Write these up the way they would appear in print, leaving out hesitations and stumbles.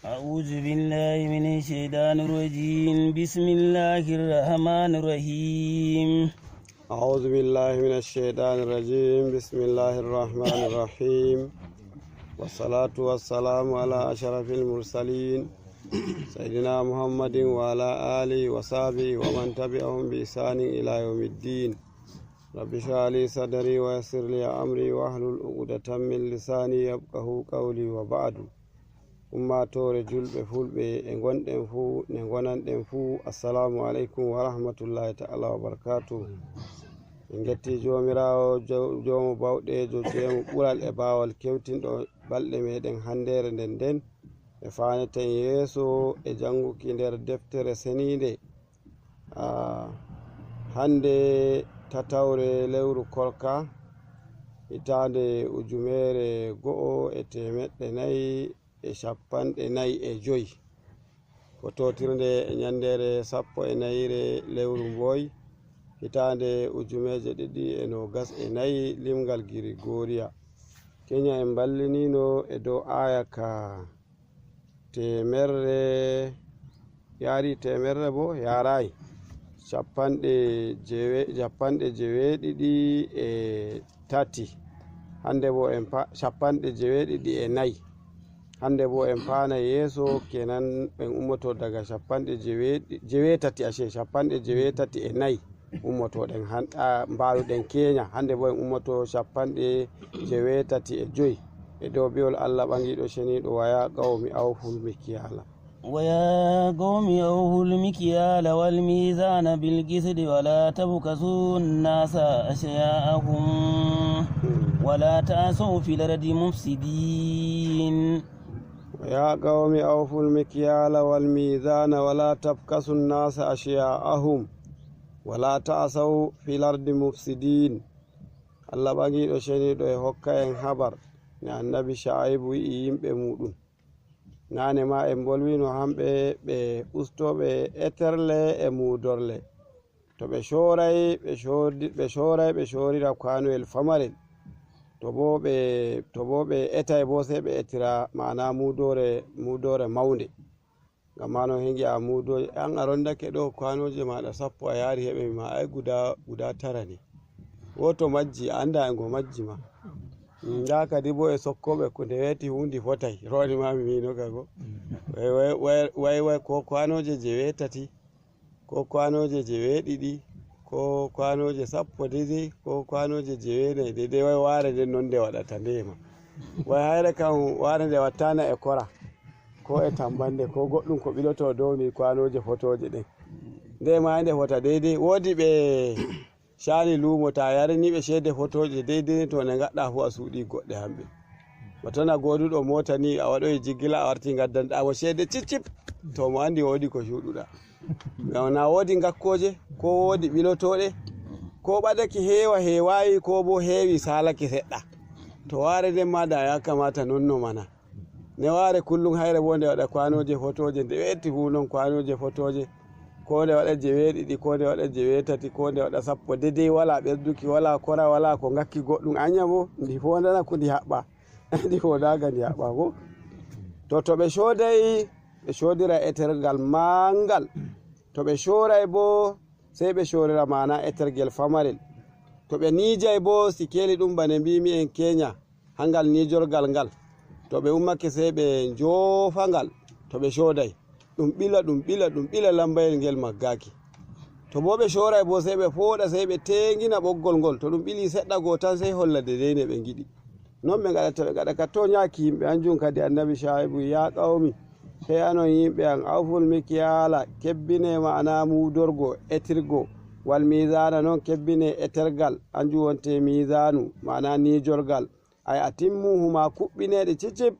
أعوذ بالله من الشيطان الرجيم بسم الله الرحمن الرحيم أعوذ بالله من الشيطان الرجيم بسم الله الرحمن الرحيم والصلاة والسلام على أشرف المرسلين سيدنا محمد وعلى آله وصحبه ومن تبعهم بإحسان إلى يوم الدين رب اشرح لي صدري ويسر لي أمري واحلل عقدة من لساني يفقهوا قولي وبعد ummatore julɓe fulɓe e gonɗen fuu ne gonanɗen fuu assalamu aleykum wa rahmatullahi ta'ala wa barakatuh. En getti jomirawo jomo bawɗejo jemo ɓural e bawal kewtinɗo balɗe meɗen handere nden e faneten yeeso e janguki nder deftere senide hande tatawre lewru korka hitande ujumere go'o e temeɗɗe nayi e shappanɗe nayi e joyi ko totirde e ñandere 14 lewru mboy hitande ujumeje 2024 limgal Gregoriya. Kenya en ballinino e dow aya ka temerre yari temerre bo yarayi shappanɗe jeweɗiɗi e tati hande bo en shappanɗe jeweɗiɗi e nayi hande bo en paana yeeso kenan ɓen ummoto daga shappanɗe jewetati shappanɗe jewetati e nayi ummotoɗen mbaluɗen Kenya. Hande bo en ummoto shappanɗe jewetati e joyi e dow biwol Allah ɓangiɗo ceniɗo waya qawmi awful mikyala ويا قوم أوفوا المكيال والميزان بالقسط ولا تبخسوا الناس أشياءهم ولا تعثوا في الأرض مفسدين. يا قوم أوفوا المكيال والميزان ولا تبخسوا الناس أشياءهم ولا تعثوا في الأرض مفسدين. Allah ɓangiɗo ceniɗo e hokka en habar ne annabi Shaibu wi'i yimɓe muɗum nane ma en bolwino hamɓe ɓe ustoɓe eterle e mudorle to ɓe shoray ɓe shorira kwanoyel famarel to bo ɓe etay bo sai ɓe etira mana mudore maunde ngam mano hengi a mudoje an a rondake ɗo kwanoje maɗa 10 a yari heɓe ma ai guda 9 ne woto majji anda e go majji ma nda kadi bo e sokkoɓe ko nde weti hundi fotay roni mami mino kago way ko kwanoje jewetati ko kwanoje jeweɗiɗi ko kwanoje 10 daidai ko kwanoje jewenayi daidai way ware nden non nde waɗata ndema way hayre kam ware nde wattana e kora ko e tambande ko goɗɗum ko ɓiloto dow mi kwanoje fotoje ɗen ndema nde fota daidai wodi ɓe shani lumo ta yaraniɓe shede fotoje daidai to ne gaɗɗa fu a suuɗi goɗɗe hamɓe batona goduɗo mota ni a waɗoyi jigila a warti gaddanɗamo shede cicip to mo andi wodi ko shuɗuɗa ngam na wodi gakkoje ko wodi ɓilotoɗe ko ɓadaki hewayi ko bo heewi salake seɗɗa to ware nden ma da ya kamata nonno mana ne ware kullum hayre bo nde waɗa kwanoje fotoje nde wetti fu non kwanoje fotoje ko nde waɗa jeweɗiɗi ko nde waɗa jewetati ko nde waɗa 10 daidai wala ɓesduki wala kora wala ko gakki goɗɗum anya bo ndi fodana ko ndi haɓɓa ndi fodaga ndi haɓɓa bo to ɓe shoday ɓe shodira etergal mangal to ɓe shoray bo sai ɓe shorira mana etergel famarel to ɓe nijay bo sikeli ɗum bane mbimi en Kenya hangal nijorgal ngal to ɓe ummake sai ɓe jofangal to ɓe shoday ɗum ɓila lambayel ngel maggaki to bo ɓe shoray bo sai ɓe foɗa sai ɓe tengina ɓoggol ngol to ɗum ɓili seɗɗa go tan sai holla dedei ne ɓe giɗi non ɓe gaɗata ɓe gaɗa ka to nyaki yimɓe anjum kadi annabi Shaibu ya qawmi he anon yimɓe an awful mikyala kebbine ma'ana mudorgo etirgo wal mizana non kebbine etergal anjum wonte mizanu ma'ana nijorgal ay atimmuhuma kuɓɓineɗe cicip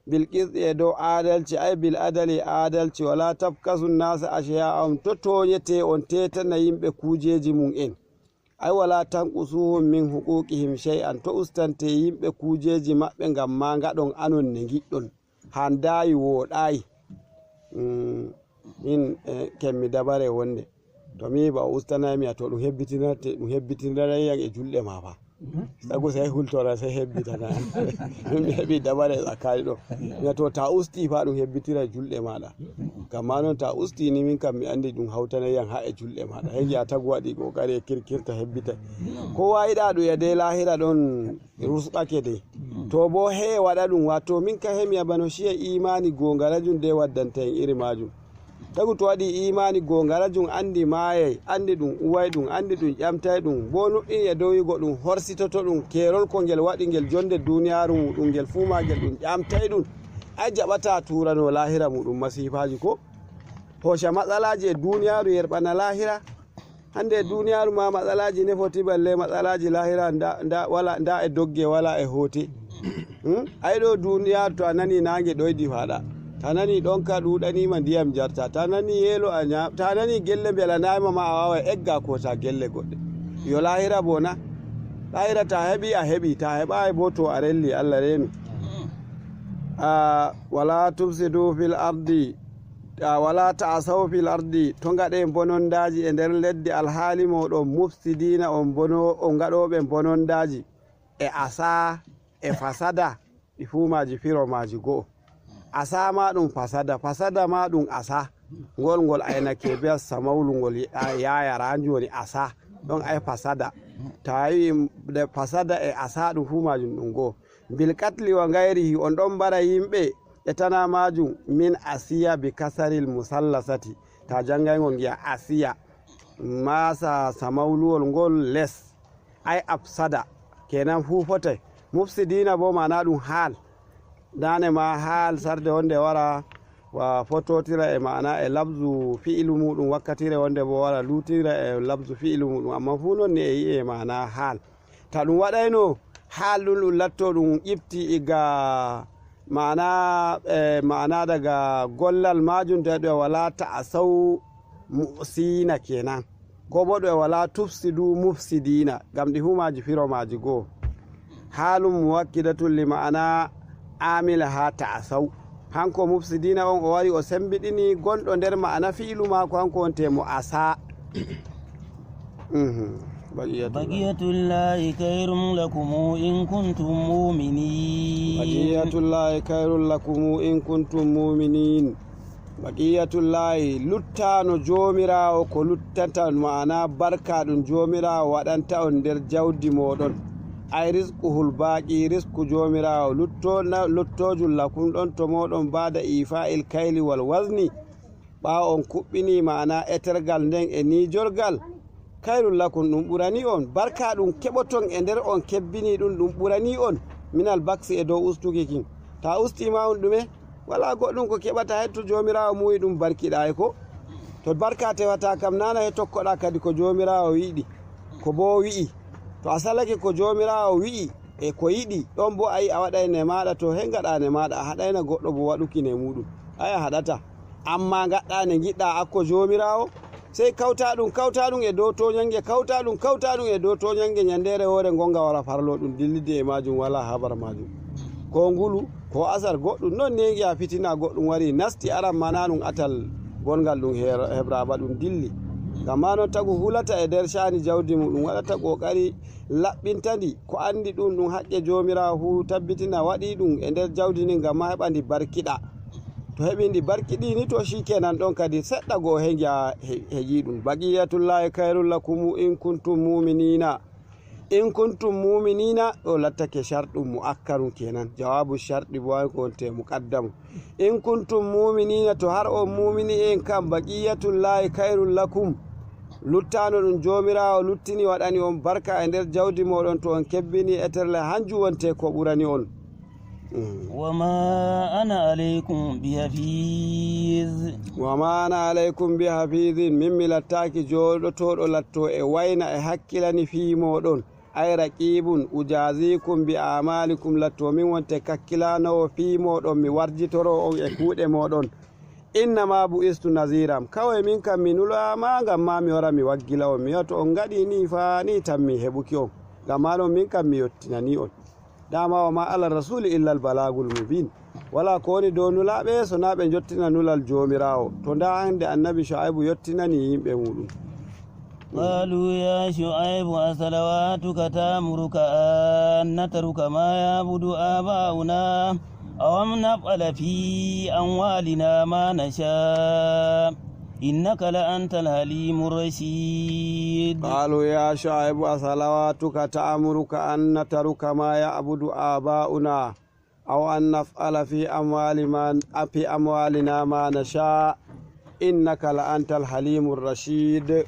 bilqisɗi e dow adalci ay bil adali adalci wala tabkasu nasa ashiya'ahum to toñete on tetana yimɓe kujeji mum en ay wala tanqusuhum min huquqihim shay'an to ustante yimɓe kujeji maɓɓe ngam ma gaɗon anon ne giɗɗon handayi woɗayi min kemmi dabare wonde to mi ba o ustanaymi to ɗum hebbitinirayam e julɗe ma fa sago sai hultora sai hebbitana mi heɓi dabare tsakani ɗo na to ta usti fa ɗum hebbitira julɗe maɗa gamma noon ta usti ni min kam mi andi ɗum hawtanayan ha e julɗe maɗa heji a tagu waɗi kokari e kirkirta hebbita kowa yiɗa ɗum e de lahira ɗon rusɓake de to bo he waɗa ɗum wato min ka hemi abano shiya imani gongalajum de waddanta en iri majum tagu to waɗi imani gongalajum andi mayay andi ɗum uway ɗum andi ɗum ƴamtay ɗum bo nuɗɗin e dow yigo ɗum horsitoto ɗum kerol ko ngel waɗi ngel jonde duniyaru muɗum ngel fumagel ɗum ƴamtay ɗum ay jaɓata turano lahira muɗum masifaji ko hoca matsalaji e duniyaru yerɓana lahira hande duniyaru ma matsalaji ne foti balle matsalaji lahira nda e dogge wala e hote ay ɗo duniyaru to a nani nange ɗoydi faɗa ta nani ɗonka ɗuɗanima ndiyam jarta ta nani yeelo a ñam ta nani gelle belanayima ma a wawa egga ko ta gelle goɗɗe yo lahira bona lahira ta heɓi a heɓi ta heɓayi bo to a relli allah reni wala tufsidu fil ardi wala ta'asaw fil ardi to gaɗe bonondaji e nder leddi alhaali moɗon mufsidina on gaɗoɓe bonondaji e asa e fasada ɗi fumaji firomaji go'o asa ma ɗum fasada ma ɗum asa ngol aynake be samawlu ngol yayara hanjum woni asa ɗon ay fasada ta yi fasada e asa ɗum fu majum ɗum go'o bil katli wa gayrihi on ɗon mbara yimɓe e tana majum min asiya bi kasaril musallasati ta jangaygol giya asiya masa samawluwol ngol les ay afsada kenan fu fotai mufsidina bo mana ɗum haal dane ma haal sarde wonde wara wa fototira e mana e labzu fi'ilu muɗum wakkatire wonde bo wara lutira e labzu fi'ilu muɗum amma fu non ni e yi e mana haal ta ɗum waɗayno haal ɗum latto ɗum ƴifti iga mana daga gollal majum to ɗo wala ta'asaw musina kenan ko bo ɗo wala tufsidu mufsidina gam ɗi humaji firomaji goo halum muwakkidatun li ma'ana amila ha ta'asaw hanko mufsidina on o wari o sembiɗini gonɗo nder ma'ana fi'ilu mako hanko wonte mo asa baqiyatullahi khairun lakum in kuntum mu'minin baqiyatullahi khairun lakum in kuntum mu'minin baqiyatullahi luttano jomirawo ko luttata ma'ana barka ɗum jomirawo waɗanta on nder jawdi moɗon ay risquhul baqi risku jomirawo luttojum lakum ɗon to moɗon bada ifa'il kayli wal wazni ɓawo on kuɓɓini ma'ana etergal nden e nijorgal kayrul lakum ɗum ɓurani on barka ɗum keɓoton e nder on kebbini ɗum ɓurani on minal baksi e dow ustuki kin ta ustima on ɗume wala goɗɗum ko keɓata hetto jomirawo muyi ɗum barkiɗa e ko to barka tewata kam nana he tokkoɗa kadi ko jomirawo yiɗi ko bo wi'i to a salake ko jomirawo wi'i e ko yiɗi ɗon bo ayi a waɗayne maɗa to he gaɗane maɗa a haɗayna goɗɗo bo waɗukine muɗum aya haɗata amma gaɗɗane giɗɗa akko jomirawo sey kawta ɗum e dow toñange kawta ɗum e dow toñange ñandere hoore gonga wara farlo ɗum dillide e majum wala habar majum ko ngulu ko asar goɗɗum non ne giya fitina goɗɗum wari nasti aran mana ɗum atal gongal ɗum hebraba ɗum dilli gamma non tagu hulata e nder shani jawdi muɗum waɗata kokari laɓɓintadi ko andi ɗum haqqe jomirawo hu tabbitina waɗi ɗum e nder jawdi ni gamma heɓa ndi barkiɗa to heɓi ndi barkiɗi ni to shikenan ɗon kadi seɗɗa goo heƴi ɗum baqiyatullahi khairul lakum in kuntum mu'minina ɗo lattake sharɗum mu'akkarun kenan jawabu sharɗi bo ko wonte muqaddamu in kuntum mu'minina to har on mumini en kam baqiyatullahi khairul lakum luttano ɗum jomirawo luttini waɗani on barka e nder jawdi moɗon to on kebbini eterle hanjum wonte ko ɓurani on وما أنا عليكم بحفيظ من ملتاكي جودو لاتو e wayna e hakkilani fi moɗon ay raqibun ujazikum bi amalikum latto min wonte kakkilanowo fi moɗon mi warjitoro on e kuuɗe moɗon innama bu'istu naziram kawai min kam mi nulama ngam ma mi wara mi waggila on mi wato on gaɗi ni fa ni tan mi heɓuki on ngam ma ɗon min kam mi yottinani on dama wa ma ala rasuli illa al balagul mubin wala ko woni dow nulaɓe so na ɓe jottina nulal jomirawo to nda hande annabi shu'aibu yottinani yimɓe muɗum قالوا يا شعيب أصلواتك تأمرك أن نترك ما يعبد آباؤنا أو نفعل في أموالنا ما نشاء إنك لأنت الحليم الرشيد. قالوا يا شعيب أصلواتك تأمرك أن نترك ما يعبد آباؤنا أو أن نفعل في أموالنا ما نشاء إنك لأنت الحليم الرشيد.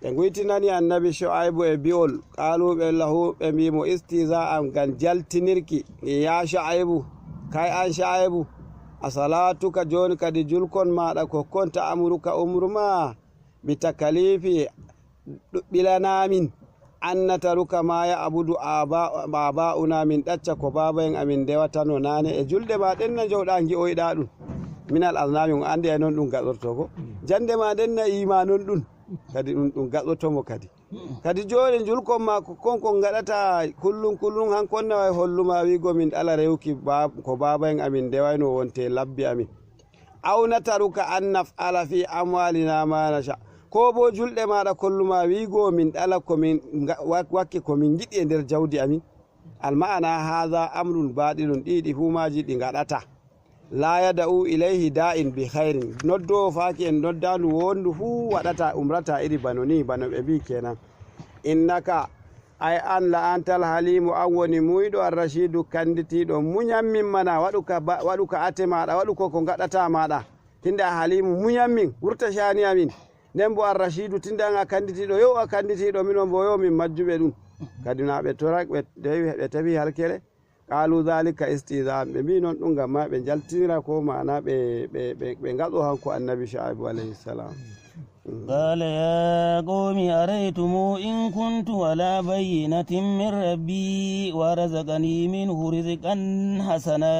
يقولتني النبي شعيب بيقول قالوا له بميمو استهزاء كان جلتنيركي يا شعيب كاي أن شعيب أصلاتك جون كدي جلكون ما كنت أمرك أمر ما بتكاليف بلا نامين أن نترك ما يعبد آباؤنا من تتشك بابين أمين دواتانو ناني جلد ما دنا جودان جي أويدادون من الأذنام عندي أنون دون قدرتوكو جند ما دنا إيمانون دون kadi ɗum gaɗotomo kadi joni julkon ma konko gaɗata kullum hankonna way holluma wigo min ala rewki ko baba en amin ndewayno wonte labbi amin aw nataruka an naf'ala fi amwalina ma nasha ko bo julɗe maɗa kolluma wigo min ɗala komin wakke komin giɗi e nder jawdi amin alma'ana hadha amrun baɗilun ɗiɗi fumaji ɗi gaɗata la yada'u ilayhi da'in bi khairin noddo faki en noddanu wondu fu wadata umrata iri banoni bano be bi kenan innaka ay an la antal halimu awwani muido ar-rashidu kanditido munyammin mana waduka ate mada waduko ko gadata mada tinda halimu munyammin wurta shani amin nembo ar-rashidu tinda nga kanditido yo kanditido minon boyo min majjube dum kadina be torak be tabi halkere قالوا ذلك استهزاء بمينون دونغا ما بنجلتيرا كو معنا بنغادو هانكو النبي شعيب عليه السلام. قال يا قوم أريتم إن كنت على بينة من ربي ورزقني منه رزقا حسنا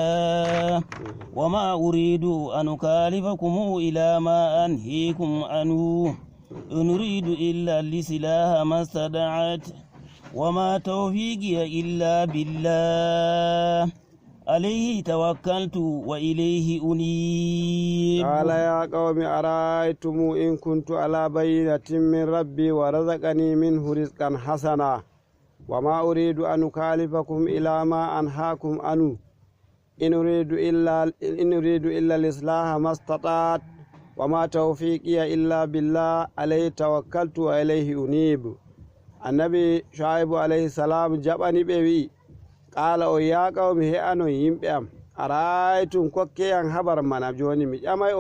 وما أريد أن أكالفكم إلى ما أنهيكم عنه إن أريد إلا الإصلاح ما استطعت وما توفيقي إلا بالله عليه توكلت وإليه أنيب. قال يا قوم أرأيتم إن كنت على بينة من ربي ورزقني منه رزقا حسنا وما أريد أن أكالفكم إلى ما أنهاكم عنه إن أريد إلا الإصلاح ما استطعت وما توفيقي إلا بالله عليه توكلت وإليه أنيب. النبي شعيب عليه السلام جابني بي قال او يا قوم هي انو يمبيام ارايتم كوكيان خبر من جوني مي جاماي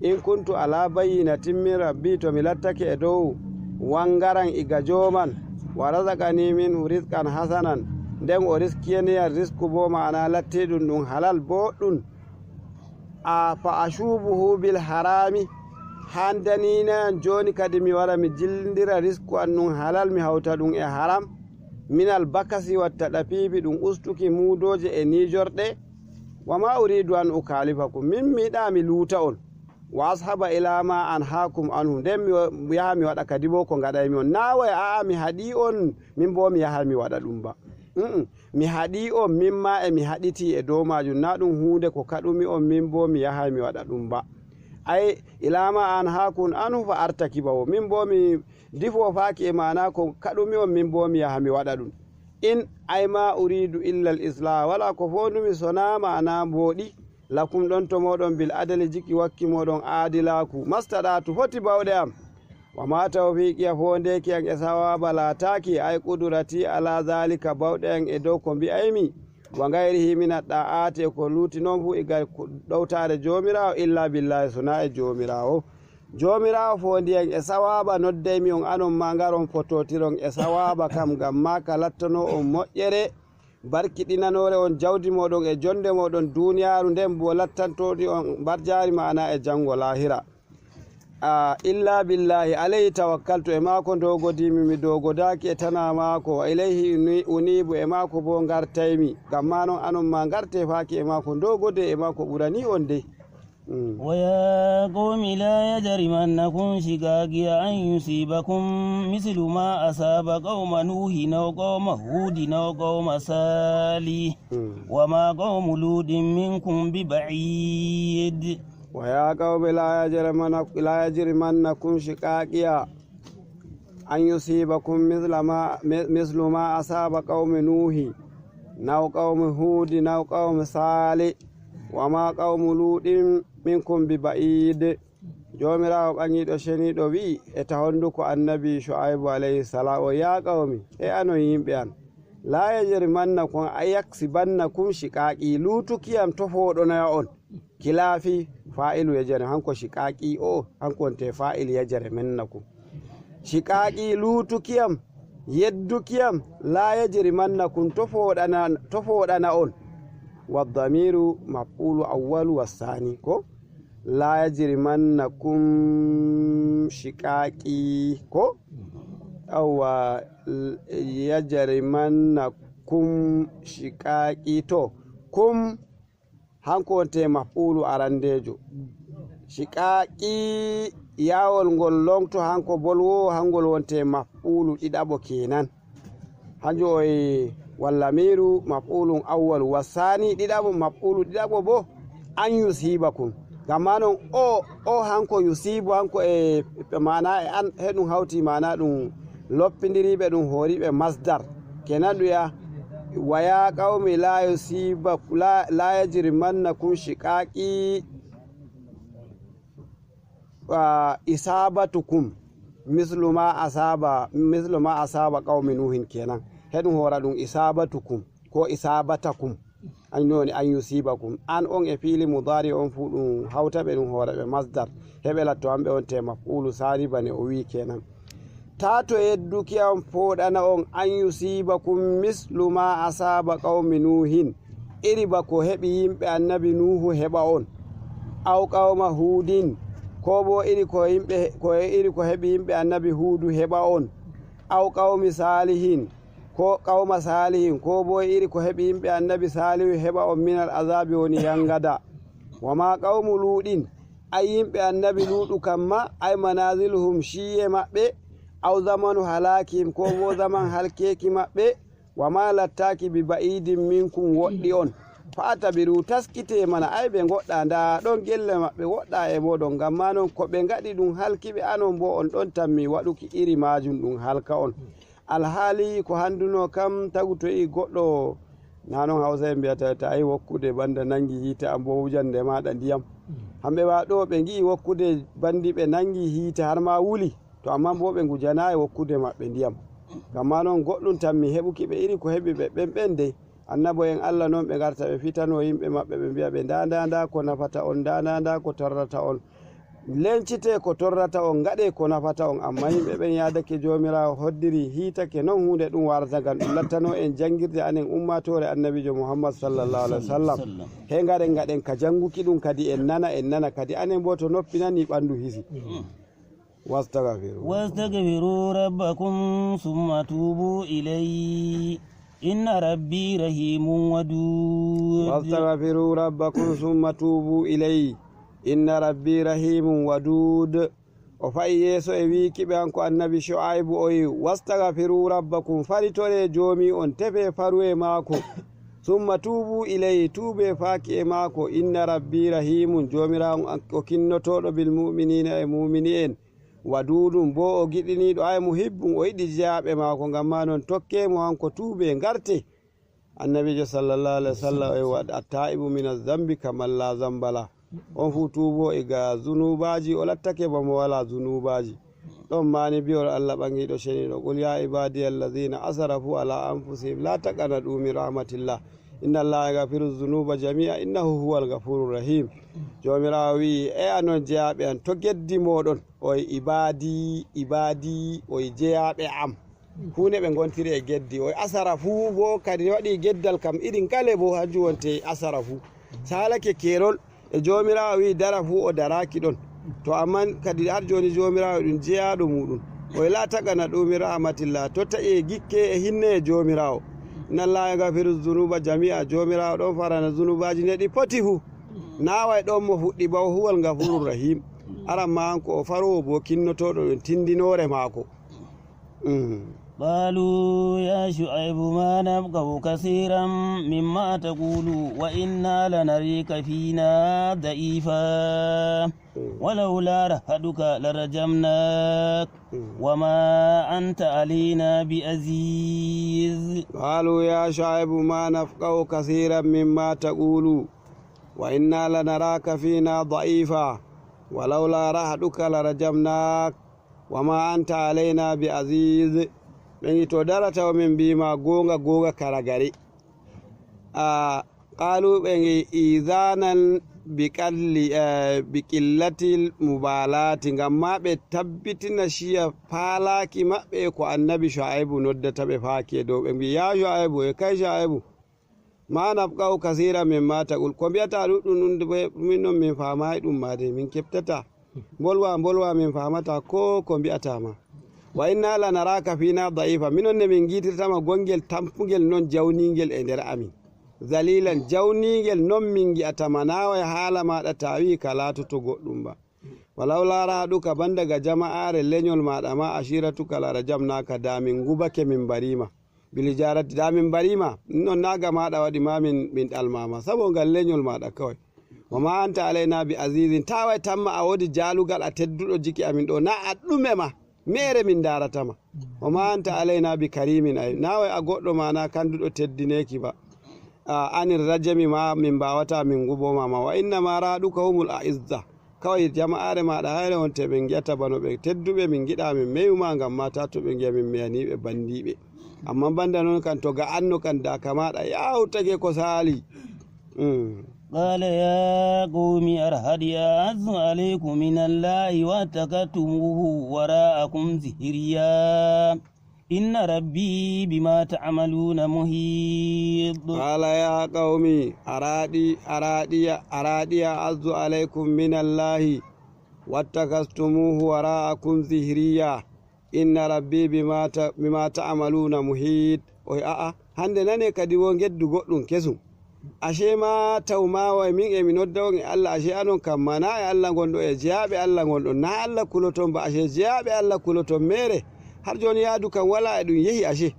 in kuntu ala bayyinatin min rabbi to mi lattake e dow wangaran iga joman wa razaqani min rizqan hasanan nden o riskiyani risku bo ma'ana lattedum dum halal boɗɗum a fa ashubuhu bil harami handanina joni kadi mi wara mi jildira risku annun halal mi hawta dum e haram minal bakasi watta ɗapiɓi ɗum ustuki mudoje e nijorɗe wama uridu an ukalifakum min miɗa mi luuta on wa ashaba ila ma an hakum anhu nden mi yaha mi waɗa kadi bo ko gaɗaymi on naway aa mi haɗi on min bo mi yaha mi waɗa ɗum ba mi haɗi on min ma e mi haɗiti e dow majum na ɗum hunde ko kaɗumi on min bo mi yaha mi waɗa ɗum ba ay ila ma an hakun anhu fa artakibawo min bo mi difo faaki e mana ko kaɗumi on min bo mi yaha mi waɗa ɗum in ay ma uridu illa al islah wala ko fondumi sona mana mboɗi lakum ɗon to moɗon bil adali jikki wakki moɗon aadilaku mastaɗatu foti bawɗe am wa ma tawfiqiya fondeki an e sawaba lataki ay qudrati ala zalika bawɗe an e dow ko mbi'aymi wa gayrihi min ɗa'ate ko luuti noon fu iga ɗowtare jomirawo illa billahi sona e jomirawo fondiyan e sawaba noddaymi on anon ma garon fototiron e sawaba kam gam ma ka lattano on moƴƴere barkiɗinanore on jawdi moɗon e jonde moɗon duniyaru nden bo lattantodi on barjari mana e janggo lahira illa billahi alayhi tawakkaltu e mako dogodimi mi dogodaki e tana mako wa ilayhi unibu e mako bo gartaymi gam ma non anon ma garte faki e mako dogode e mako ɓurani on dey ويا قوم لا يجرمنكم شقاقي أن يصيبكم مثل ما أصاب قوم نوح أو قوم هود أو قوم صالح وما قوم لوط منكم ببعيد ويا قوم لا يجرمنكم شقاقي an yusibakum mislu ma asaba qaumi nuhi naw qaumi hudi naw qaumi sali wa ma qaumu ludin minkum bi ba'id. jomirawo ɓaŋiɗo ceniɗo wi e tahonduko annabi shu'aibu alayhi salam o ya qawmi e anon yimɓe an la yajrimannakum ayaksibannakum shiqaqi lutukiyam tofoɗonoya on kilafi fa'ilu yajare hanko shiqaqi o hanko wonte fa'il yajare mennakum shiqaqi lutukiyam yeddukiyam la yajrimannakum tofoɗana on waddamiru maf'ulu awwalu wassani ko la yajrimannakum shiqaqi ko awa yajrimannakum shiqaqi to kum hanko wonte maf'ulu arandejo shiqaqi yawol ngol longto hanko bolwo hangol wonte maf'ulu ɗiɗaɓo kenan hanjo e wallamiru maf'ulun awwal wasani ɗiɗaɓo maf'ulu ɗiɗaɓo bo an yusibakum gamma non o hanko yusibu hanko e mana e an heɗum hawti mana ɗum loppidiriɓe ɗum horiɓe masdar kenan ɗuya waya qawmi la yajrimannakum shiqaqi isabatukum mislu ma asaba qawmi nuhin kenan heɗum hora ɗum isabatukum ko isabatakum annoni an yusibakum an on e fiili mudari on fu ɗum hawtaɓe ɗum horaɓe masdar heɓe latto hamɓe on te maf'ulu sari bane o wi kenan tato yedduki on foɗana on an yusibakum mislu ma asaba qawmi nuhin iri bako heɓi yimɓe annabi nuhu heɓa on aw qawma hudin ko bo iri ko heɓi yimɓe annabi hudu heɓa on aw qawmi salihin ko qawma salihin ko bo iri ko heɓi yimɓe annabi salihu heɓa on minal azabi woni yangada wama qawmu luɗin ay yimɓe annabi luɗu kamma ay manaziluhum shiye maɓɓe aw zamanu halakihim ko bo zaman halkeki maɓɓe wama lattaki bi ba'idin minkum woɗɗi on fatabiru taskite mana ay ɓe goɗɗa nda ɗon gelle maɓɓe woɗɗa e moɗon gamma non ko ɓe gaɗi ɗum halkiɓe anon bo on ɗon tammi waɗuki iri majum ɗum halka on alhaali ko handuno kam tagu to i goɗɗo nanon hawsa en mbiyata ta yi wokkude banda nangi hiite am bo wujande maɗa ndiyam hamɓe ma ɗo ɓe gi wokkude bandi ɓe nangi hiite har ma wuli to amma bo ɓe gujanayi wokkude maɓɓe ndiyam gamma noon goɗɗum tammi heɓuki ɓe iri ko heɓi ɓe ɓen dey annabo en Allah noon ɓe garta ɓe fitano yimɓe maɓɓe ɓe mbiya ɓe nda ko nafata on nda ko torrata on lencite ko torrata on gaɗe ko nafata on amma yimɓe ɓen yadake jomirawo hoddiri hitake noon hunde ɗum warata gam ɗum lattano en jangirde anen ummatore annabijo muhammad sallallahu alaihi wasallam he gaɗen ka janguki ɗum kadi en nana kadi anen bo to noppi nani ɓandu hisi واستغفروا ربكم ثم توبوا إليه إن ربي رحيم ودود واستغفروا ربكم ثم توبوا إليه إن ربي رحيم ودود وفاي يسو ويكي بانكو النبي شعيب أي واستغفروا ربكم فريتوري جومي on tefe farwe mako ثم توبوا إليه توبه فاكي ماكو إن ربي رحيم جوميرا وكنتو بالمؤمنين أي مؤمنين wadudum bo o giɗiniɗo ay muhibbum o yiɗi jeyaɓe mako gamma non tokkemo hanko tuube garte annabijo sallallahu alaihi wasallam e waɗa attaibu min azambi kaman la zambala on fu tuubo ega zunubaji o lattake bamo wala zunubaji ɗon mani biyor Allah ɓangiɗo ceniɗo qul ya ibadi alladhina asrafu ala anfusihim la taqnatu min rahmatillah inna allaha yaghfiru dhunuba jami'a innahu huwal ghafurur rahim jomirawo wi e anon jeyaɓe an to geddi moɗon oye ibadi oye jeyaɓe am hunde ɓe gontiri e geddi oye asara fuu bo kadi waɗi geddal kam irin kale bo hanjum wonte asara fuu salake kerol e jomirawo wi dara fuu o daraki ɗon to amman kadi har joni jomirawo ɗum jeyaɗo muɗum oye la tagana ɗumi rahmatillah to taƴe gikke e hinne e jomirawo innallaha yaghfiru dhunuba jami'a jomirawo ɗon farana zunubaji neɗi poti fu naway ɗon mo fuɗɗi ba huwal ghafurur rahim aran ma hanko o farowo bo kinnotoɗo ɗum tindinore maako قالوا يا شعيب ما نفقه كثيرا مما تقول وإنا لنريك فينا ضعيفا ولولا رهدك لرجمناك وما أنت علينا بعزيز قالوا يا شعيب ما نفقه كثيرا مما تقول وإنا لنراك فينا ضعيفا ولولا رهدك لرجمناك وما أنت علينا بعزيز من تودرت ومن بما غونغا كراغري قالوا إذانا بقلة المبالاة غما بتبتنا شيا فالاكي ما بيكو النبي شعيب نودة بفاكي دو يا شعيب كاي شعيب ما نبقى كثيرا مما تقول كم يتعلق منهم من فهمها ما دي من كبتتا بولوا من فهمتا كم يتعلق وإنا لنراك فينا ضعيفا منهم من جيتر تما غونجل تامبونجل نون جاونينجل اندر امين ذليلا جاونينجل نون منجي أتمنى وحالا ما تتاوي كالاتو تغدوم با ولولا رادوك بندغ جماعة لنيول ما دما أشيرتك لرجمناك دامين غوبك من بريما bilijarat damin barima non naga maɗa waɗi ma min ɗalmama sabo ngal leñol maɗa kawai wama anta alaina bi azizin tawai tamma a wodi jalugal a tedduɗo jiki amin ɗo na a ɗume ma mere min daratama wama anta alaina bi karimin ay nawai a goɗɗo mana kanduɗo teddineki ba anir rajami ma min mbawata min gubomama wa inna ma raɗuka humul aizza kawai jama'are maɗa hayre wonte ɓe giyata bano ɓe tedduɓe min giɗa min meyuma ngam mata to ɓe giya min meyaniɓe bandiɓe amma banda non kan to ga anno kan da kamaɗa yawtake ko sali قال يا قوم أرهدي أعز عليكم من الله واتخذتموه وراءكم ظهريا إن ربي بما تعملون محيط قال يا قوم أرادي أعز عليكم من الله واتخذتموه وراءكم ظهريا inna rabbi bima ta'maluna muhit o hande nane kadi wo geddu goddum kesum ashe ma tawma min e min noddawo Allah ashe anon kam mana e Allah gondo e jiyabe Allah gondo na Allah kuloton ba ashe jiyabe Allah kuloton mere har joni yadu kan wala e dum yehi ashe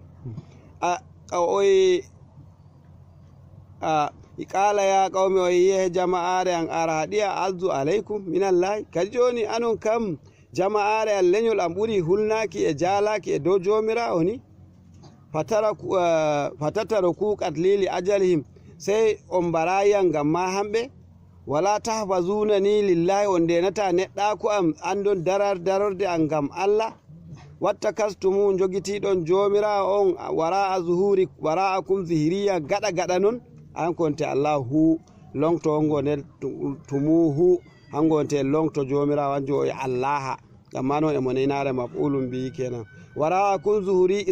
qala ya qaumi o yehe jama'are an aradiya azu alaikum minallahi kadi joni anon kam jama'are an leñol am ɓuri hulnaki e jalaki e dow jomirawo ni fatataro kuqat lili ajalihim sey on mbarayan ngam ma hamɓe wala tahfazuna ni lillahi on ndenata neɗɗaku am andon darorde an ngam Allah watta kastumu jogitiɗon jomirawo on wara'akum zihiriya gaɗa non an konte Allahu longto ongonel tumuhu hangonte longto jomirawo anjo e allaha gamma non e monenare maf'ulum bi kenan wara kun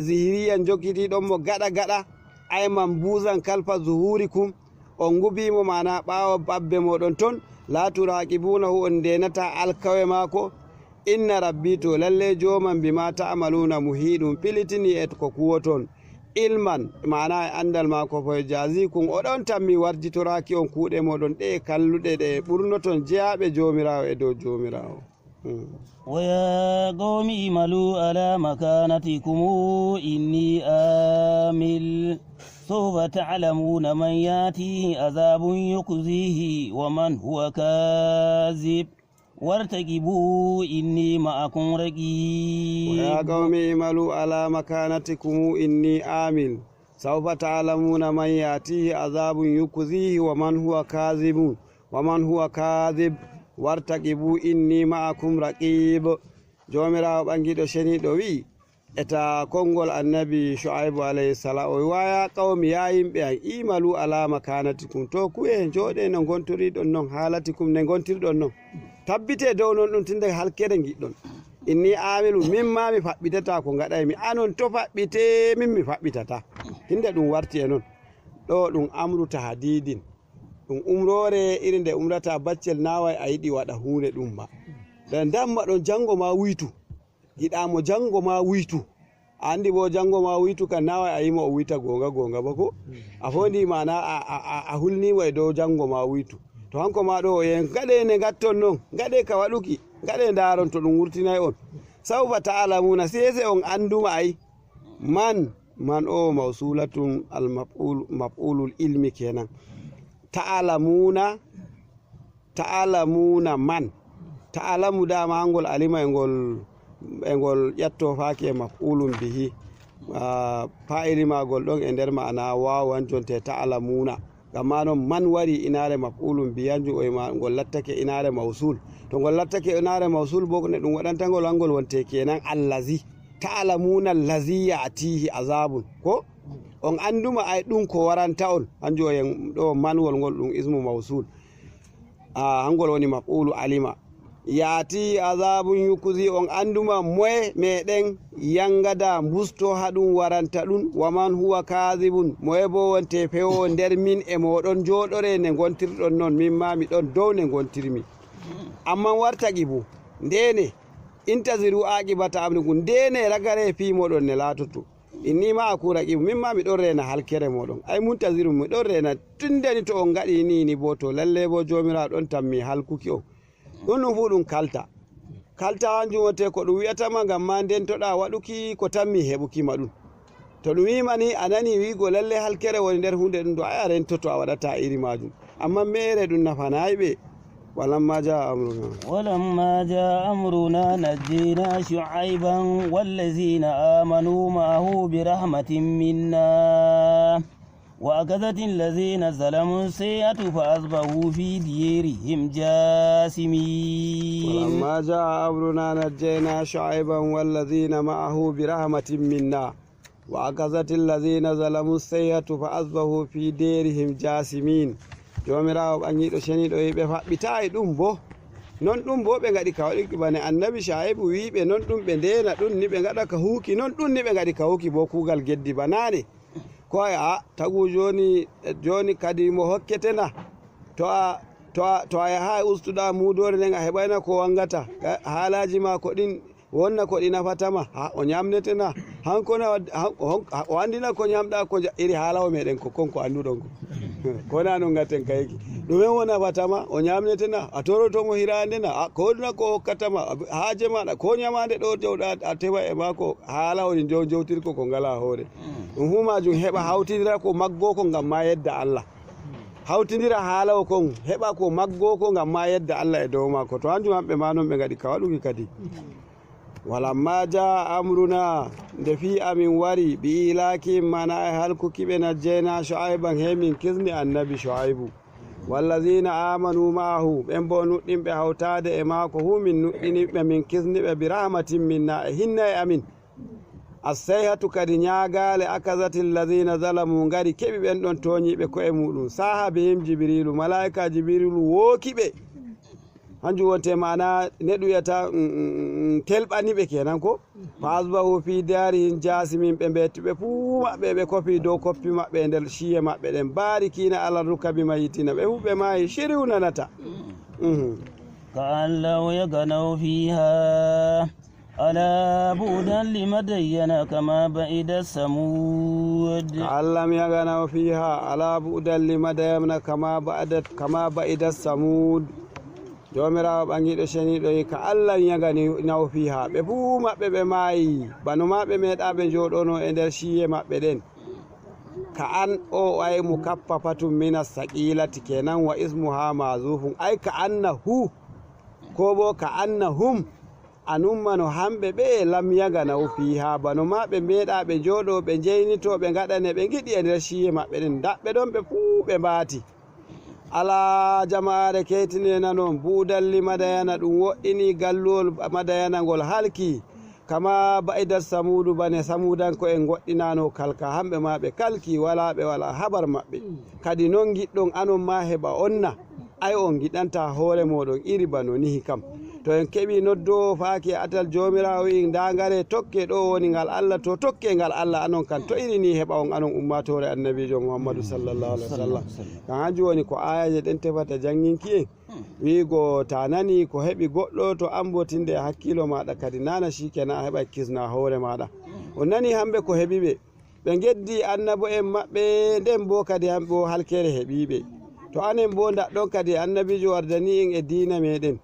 zihiriyan jokiti ɗon mo gaɗa ay man buzan kalfa zuhurikum on gubimo mana ɓawo babbe moɗon ton la turaqibunahu on ndenata alkawe mako inna rabbi to lalle joman bima ta'maluna muhidum pilitini et ko kuwoton ilman mana andal mako fo jazikum oɗon tammi warjitoraki on kuuɗe moɗon ɗe kalluɗe ɗe ɓurnoton jeyaɓe jomirawo e dow jomirawo ويا قوم اعملوا على مكانتكم إني آمل سوف تعلمون من ياتيه عذاب يخزيه ومن هو كاذب وارتقبوا إني معكم رقيب ويا قوم اعملوا على مكانتكم إني آمل سوف تعلمون من ياتيه عذاب يخزيه ومن هو كاذب wartaqibu inni ma'akum raqib jomirawo ɓangiɗo sheniɗo wi eta konngol annabi shu'aibu alayhi salam o waya qawmi ya yimɓe an imalu ala makanatikum to kuye joɗe no gontoriɗon non halatikum ne gontirɗon non tabbite dow non ɗum tinde halkere giɗɗon inni amilu min ma mi faɓɓitata ko gaɗaymi anon to faɓɓite min mi faɓɓitata hinde ɗum warti e non ɗo ɗum amru tahdidin ɗum umrore iri nde umrata baccel nawai a yiɗi waɗa hunde ɗum ba nden damma ɗon jango ma wuytu yiɗamo jango ma wuytu andi bo jango ma wuytu kan nawai a yima o wuyta gonga ba ko a fondi mana a hulnimo e dow jango ma wuytu to hanko ma ɗo yen gaɗe ne gatton non gaɗe ka waɗuki gaɗe daron to ɗum wurtinay on sawfa ta'lamuna sese on anduma ay man o mausulatun maf'ulul ilmi kenan. ta'alamuna man ta'alamu dama ngol alima engol ƴatto fake maf'ulun bihi fa'ili magol ɗon e nder ma'ana wawan jonte ta'alamuna gamma non man wari inare maf'ulun biyanju o ngol lattake inare mausul to ngol lattake inare mausul bo ne ɗum waɗantagol angol wonte kenan allazi ta'alamuna allazi ya'tihi azabun ko on anduma ay ɗum ko waranta on hanju o ɗo manwol ngol ɗum ismu mausul hangol woni maf'ulu alima yati azabun yukuzi on anduma moye meɗen yangada busto haɗum waranta ɗum waman huwa kadibun moye bo wonte fewo nder min e moɗon joɗore nde gontirɗon noon min ma miɗon dow nde gontirmi amma wartaqi bo ndene intaziru aqibata amrikum ndene ragare fi moɗon ne latoto inni ma akuraqi min ma miɗon rena halkere moɗon ay muntaziru miɗon rena tundeni to on gaɗi ni bo to lalle bo jomiraɗo ɗon tammi halkuki on ɗum fu ɗum kalta hanjum wonte ko ɗum wiyatama ngam ma ndentoɗa waɗuki ko tammi heɓukima ɗum to ɗum wimani a nani wigo lalle halkere woni nder hunde ɗum ɗo aya rentoto a waɗata iri majum amma mere ɗum nafanayi ɓe ولما جاء أمرنا نجينا شعيبا والذين آمنوا معه برحمة منا وأخذت الذين ظلموا السيئة فأصبحوا في ديرهم جاثمين ولما جاء أمرنا نجينا شعيبا والذين معه برحمة منا وأخذت الذين ظلموا السيئة فأصبحوا في ديرهم جاثمين jomirawo ɓangiɗo ceniɗo yiɓe faɓɓitayi ɗum bo non ɗum bo ɓe gaɗi ka waɗi bane annabi shaibu wiɓe non ɗum ɓe ndena ɗum ni ɓe gaɗa ka huki non ɗum ni ɓe gaɗi ka huki bo kugal geddi banane ko a tagu joni kadi mo hokketena to a yaha ustuɗa mudore nden a heɓayna ko wangata haalaji ma ko ɗin wonna ko ɗi nafatama o ñamnetena hankona o andina ko ñamɗa ko iri haalawo meɗen ko konko anduɗon ko kona no gatten kayki ɗumen wona fatama o ñamnetena a torotomo hirandena koduna ko hokkatama haaje maɗa ko ñamade ɗo jawɗa a tewa e mako haala woni jowtirko ko ngala hoore ɗum fu majum heɓa hawtidira ko maggo ko ngam ma yedda Allah hawtidira haala o kon heɓa ko maggo ko ngam ma yedda Allah e dow mako to hanjum hamɓe ma non ɓe gaɗi ka waɗuki kadi walamma jaa amruna nde fi amin wari bi ilaki mana e halkukiɓe najjeyna shu'aiban he min kisni annabi shu'aibu wallazina amanu ma'ahu ɓen bo nuɗɗinɓe hawtade e maako hu min nuɗɗiniɓe min kisniɓe bi rahmatin minna e hinna e amin assayhatu kadi ñagale akazati allazina zalamu ngari keɓi ɓen ɗon toñiɓe koye muɗum saha bihim jibrilu malaika jibrilu wookiɓe hanjum wonte mana neɗɗuyata telɓaniɓe kenan ko fa asbahu fi darihim jasimin ɓe mbettuɓe fuu maɓɓe ɓe kofi dow koppi maɓɓe nder ciye maɓɓe ɗen barikina ala rukabi mayitina ɓe fu ɓe maayi shiriw nanata كأن لو يغنوا فيها ألا بعدا لمدين كما بعد الثمود كأن لم يغنوا فيها ألا بعدا لمدين كما بعد الثمود jomirawo ɓangiɗo ceniɗo yi ka Allah yagani naw fiha ɓe fuu maɓɓe ɓe maayi bano maɓe meeɗa ɓe joɗono e nder ciye maɓɓe ɗen ka an o ay mu kappa patum mina saqilati kenan wa ismuha mazufun ay ka anna hu ko bo ka anna hum anummano hamɓe ɓe lam yaganaw fiha bano maɓe meeɗa ɓe joɗo ɓe jeynito ɓe gaɗane ɓe giɗi e nder ciye maɓɓe ɗen daɓɓe ɗon ɓe fuu ɓe mbaati ala jama'are ketine noon buudalli madayana ɗum woɗɗini galluwol madayana ngol halki kama ba'ida samudu bane samudanko en goɗɗinano kalka hamɓe ma ɓe kalki wala ɓe wala habar maɓɓe kadi non giɗɗon anon ma heɓa onna ay on giɗanta hoore moɗon iri bano nihi kam to en keɓi noddo faaki atal jomirawo wi dagare tokke ɗo woni ngal Allah to tokke ngal Allah anon kan to iri ni heɓa on anon ummatore annabijo Muhammadu sallallahu alaihi wasallam kan hanjum woni ko ayaje ɗen tefata janginki en wigo ta nani ko heɓi goɗɗo to ambotinde hakkilo maɗa kadi nana shikenan a heɓa kisna hoore maɗa on nani hamɓe ko heɓiɓe ɓe geddi annabo en maɓɓe nden bo kadi hamɓe bo halkere heɓiɓe to anen bo daɗɗon kadi annabijo wardani en e diina meɗen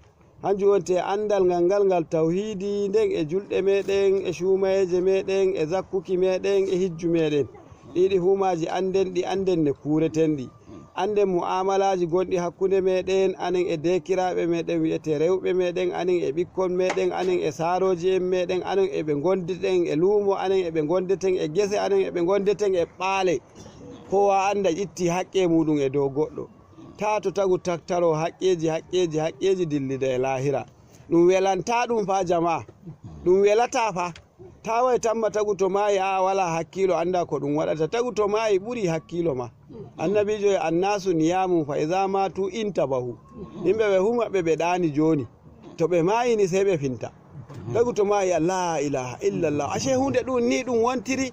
hanjum wonte andal ngal tawhidi nden e julɗe meɗen e shumayeje meɗen e zakkuki meɗen e hijju meɗen ɗiɗi humaji anden ɗi anden ne kureten ɗi anden mu'amalaji gonɗi hakkude meɗen anen e dekiraɓe meɗen wiyete rewɓe meɗen anen e ɓikkon meɗen anen e saroji en meɗen anen eɓe gondeten e luumo anen eɓe gondeten e gese anen eɓe gondeten e ɓaale kowa anda ƴitti haqqe muɗum e dow goɗɗo ta to tagu taktaro haqqeji dillida e lahira ɗum welanta ɗum fa jama'a ɗum welata fa tawai tamma tagu to mayi a wala hakkilo anda ko ɗum waɗata tagu to mayi ɓuri hakkilo ma annabijo e annasu niyamu fa iza matu intabahu yimɓe ɓe humaɓe ɓe ɗani joni to ɓe mayini sey ɓe finta tagu to mayi la ilaha illallah ashe hunde ɗum ni ɗum wontiri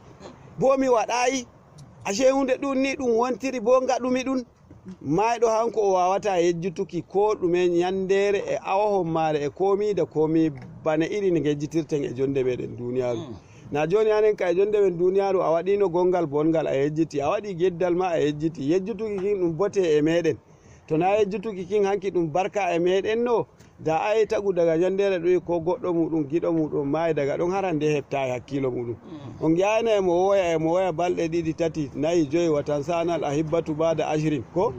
bo mi waɗayi ashe hunde ɗum ni ɗum wontiri bo gaɗumi ɗum mayɗo hanko o wawata yejjutuki ko ɗume yandere e awahon mare e komi da komi bana iri ne yejjitirten e jonde meɗen duniyaru na joni hanen ka e jonde men duniyaru a waɗino gongal bongal a yejjiti a waɗi geddal ma a yejjiti yejjutuki kin ɗum bote e meɗen to na yejjutuki kin hanki ɗum barka e meɗen no da ai tagu daga yandere ɗoyi ko goɗɗo muɗum giɗo muɗum mayi daga ɗon harande heɓta e hakkilo muɗum on giyana emo woya balɗe ɗiɗi tati nayi joyi watan sanal a hibbatu bada ashirin ko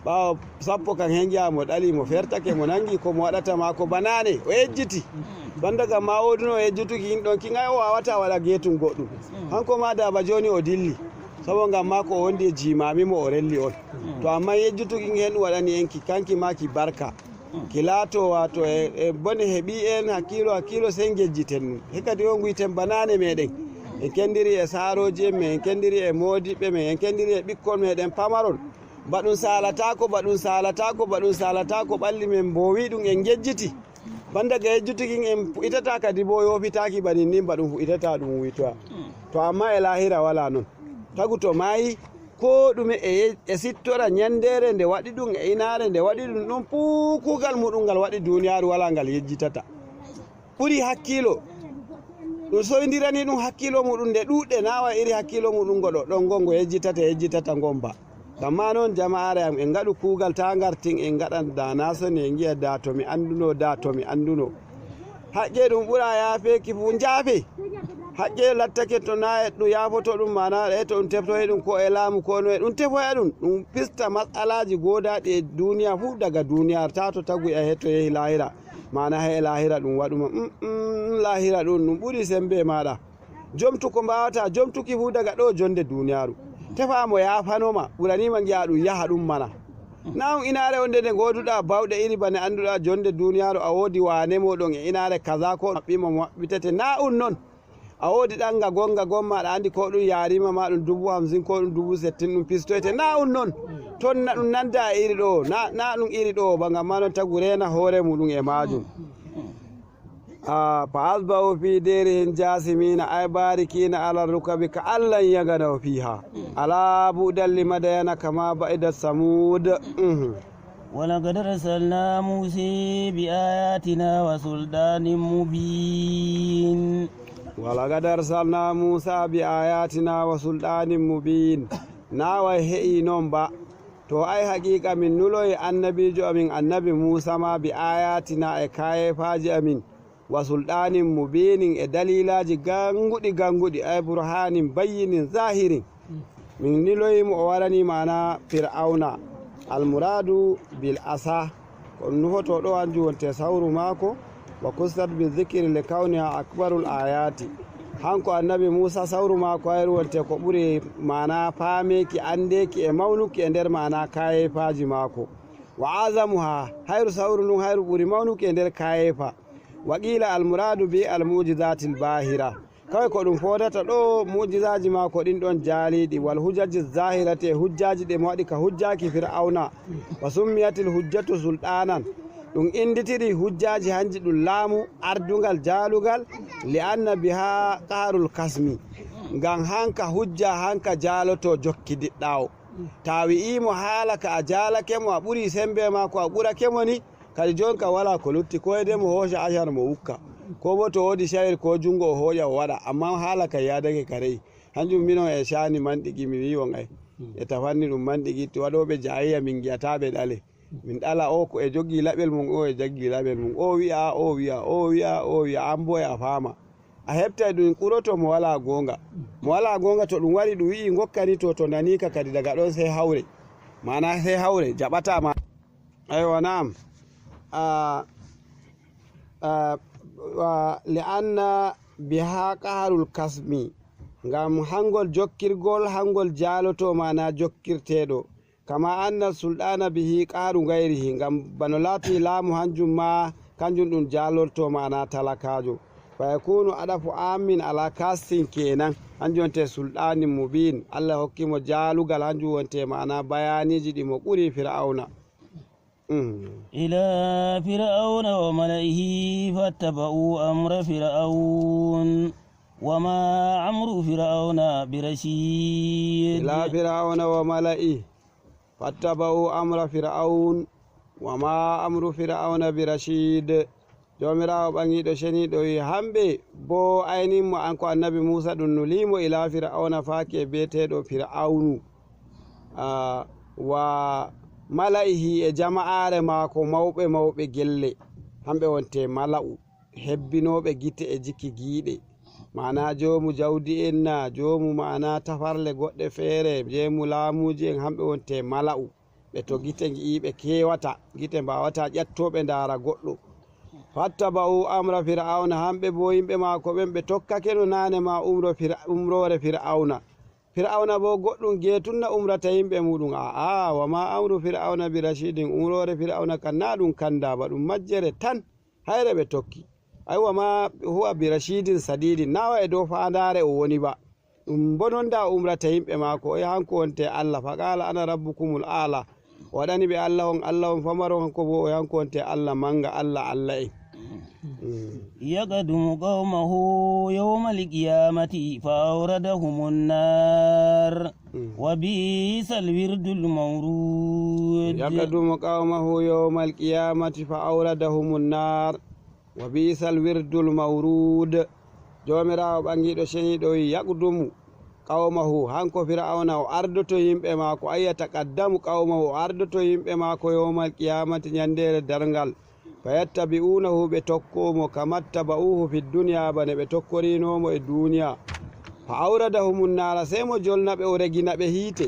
ɓawa sappo kan hengiya mo ɗali mo fertake mo nangi komo waɗata mako banane o yejjiti banda gam ma woduno yejjutuki kin ɗon kin ay o wawata waɗa getum goɗɗum hanko ma daba joni o dilli sabo gam mako o wondi e jimami mo o relli on to amma yejjutuki hen ɗum waɗani enki kanki ma ki barka ki laato wato e bone heeɓi en hakkilo sey gejjiten ɗum hekkadi o guyten banane meɗen en kendiri e saroji en men en kendiri e modiɓɓe men en kendiri e ɓikkon meɗen pamaron baɗum salatako ɓalli men mbowi ɗum en gejjiti banda ga yejjutukin en fuɗitata kadi bo yofitaki banin ni baɗum fuɗitata ɗum wuytoya to amma e lahira wala noon tagu to mayi ko ɗume e sittora ñandere nde waɗi ɗum e inare nde waɗi ɗum ɗum fuu kugal muɗum ngal waɗi duniyaru wala ngal yejjitata ɓuri hakkilo ɗum soydirani ɗum hakkilo muɗum nde ɗuɗɗe nawa iri hakkilo muɗum goɗo ɗon gongo yejjitata gomba gamma noon jama'are am en gaɗu kugal ta gartin en gaɗan danasoni en giya da to mi anduno haqqe ɗum ɓura yaafeki fu jaafe haqqe lattake to na ɗum yafoto ɗum mana e to ɗum teftoye ɗum ko e laamu ko no e ɗum tefoya ɗum pista masalaji godaɗi e duniya fu daga duniya ta to tagu e hetto yehi lahira mana he lahira ɗum waɗuma lahira ɗum ɓuri sembe maɗa jomtuko mbawata jomtuki fu daga ɗo jonde duniyaru tefamo yafanoma ɓuranima giya ɗum yaha ɗum mana na on inare wonde nde goduɗa bawɗe iri bane anduɗa jonde duniyaru a wodi wane moɗon e inare kaza ko maɓɓima mo maɓɓitete na un noon a wodi ɗanga gon maɗa andi ko ɗum yarima ma ɗum 50 ko ɗum 70 ɗum pistoyte na un noon ton na ɗum nanda e iri ɗo na ɗum iri ɗo ba gam ma noon tagu rena hoore muɗum e majum fa asbahu fi derihim jasimina ay barikina ala rukabi ka allan yaganaw fiha ala buɗan limadayana kama ba'ida samud ولقد أرسلنا موسى بآياتنا وسلطان مبين ولقد أرسلنا موسى بآياتنا وسلطان مبين ناوي هئي نومبا to ai haqiqa min nuloy annabijo amin annabi Musa ma bi ayatina e kayefaji amin wa sultanin mubinin e dalilaji gangudi ay burhanin bayyinin zahirin min niloy mo warani mana fir'auna almuradu bil asa ko nuhoto ɗo anju wonte sawru mako wa kustat bi dhikri li kawniha akbarul ayati hanko annabi Musa sawru mako hayru wonte ko ɓuri mana faameki andeki e mawnuki e nder mana kayefaji mako wa azamuha hayru sawru ndun hayru ɓuri mawnuki e nder kayefa wa qila almuradu bi almujizatil bahira kawai ko ɗum fodata ɗo mujizaji mako ɗin ɗon jaaliɗi wal hujjaji zahirati e hujjaji ɗe mo waɗi ka hujjaki fir'auna wa summiyatil hujjatu sultanan ɗum inditiri hujjaji hanji ɗum laamu ardugal jaalugal li anna biha qaharul kasmi ngam hanka hujja hanka jaaloto jokki diɗɗawo ta wi'imo haalaka a jaalakemo a ɓuri sembe ma ko a ɓurakemo ni kadi jonka wala ko lutti ko ede mo hooca ashar mo wukka ko bo to wodi shayir ko jungo o hoƴa o waɗa amma haalaka yadake karei hanjum minon e shani manɗiqi mi wi on ay e tafanni ɗum manɗiqi waɗoɓe jayiya min giyataɓe ɗale min ɗala o ko e joggi laɓel mum o e jaggi laɓel mum o wi'a o wi'a o wi'a o wi'a an bo e a faama a heɓtai ɗum ƙuroto mo wala gonga to ɗum wari ɗum wi'i gokkani to nanika kadi daga ɗon sai haure mana sai haure jaɓatama aywa na'am li'anna biha qaharul kasmi ngam hangol jokkirgol hangol jaloto mana jokkirteɗo kama anna sulɗana bihi qaharu gayrihi ngam bano lati laamu hanjum ma kanjum ɗum jalorto mana talakajo fayakunu adafu amin ala kastin kenan hanjum wonte sulɗani mubin Allah hokkimo jalugal hanjum wonte mana bayaniji ɗi mo ɓuri fir'auna إلى فرعون وملئه فاتبعوا أمر فرعون وما أمر فرعون برشيد إلى فرعون وملئه فاتبعوا أمر فرعون وما أمر فرعون برشيد jomirawo ɓangiɗo ceniɗo wi hamɓe bo ayninmo an ko annabi musa ɗum nulimo ila fir'auna faaki e beteɗo fir'aunu wa mala'ihi e jama'are maako mawɓe gelle hamɓe wonte mala'u hebbinoɓe gite e jikki giiɗe mana jomu jawdi en na jomu mana tafarle goɗɗe feere jemu laamuji en hamɓe wonte mala'u ɓe to gite gi'iɓe kewata gite mbawata ƴattoɓe ndara goɗɗo fattaba'u amra fir'auna hamɓe bo yimɓe maako ɓen ɓe tokkake no nane ma umrore fir'auna bo goɗɗum getunna umrata yimɓe muɗum aa wama amru fir'auna bi rashidin umrore fir'auna kan na ɗum kandaba ɗum majjere tan hayre ɓe tokki ay wama huwa bi rashidin sadidin nawa e dow fandare o woni ba ɗum bononda umrata yimɓe maako o hanko wonte Allah faqala ana rabbukumul ala waɗani ɓe Allah on famaro hanko bo o hanko wonte Allah manga Allah en يقدم قومه يوم القيامة فأوردهم النار وبئس الورد المورود يقدم قومه يوم القيامة فأوردهم النار وبئس الورد المورود jomirawo ɓangiɗo ceniɗo yaqdumu qawmahu hanko fir'auna o ardoto yimɓe maako ayya taqaddamu qawmahu o ardoto yimɓe maako yawmal qiyamati nyandere darngal fayattabi'unahu ɓe tokkomo kamattaba'uhu fi duniya bane ɓe tokkorinomo e duniya fa awradahumun nara sai mo jolnaɓe o regina ɓe hiite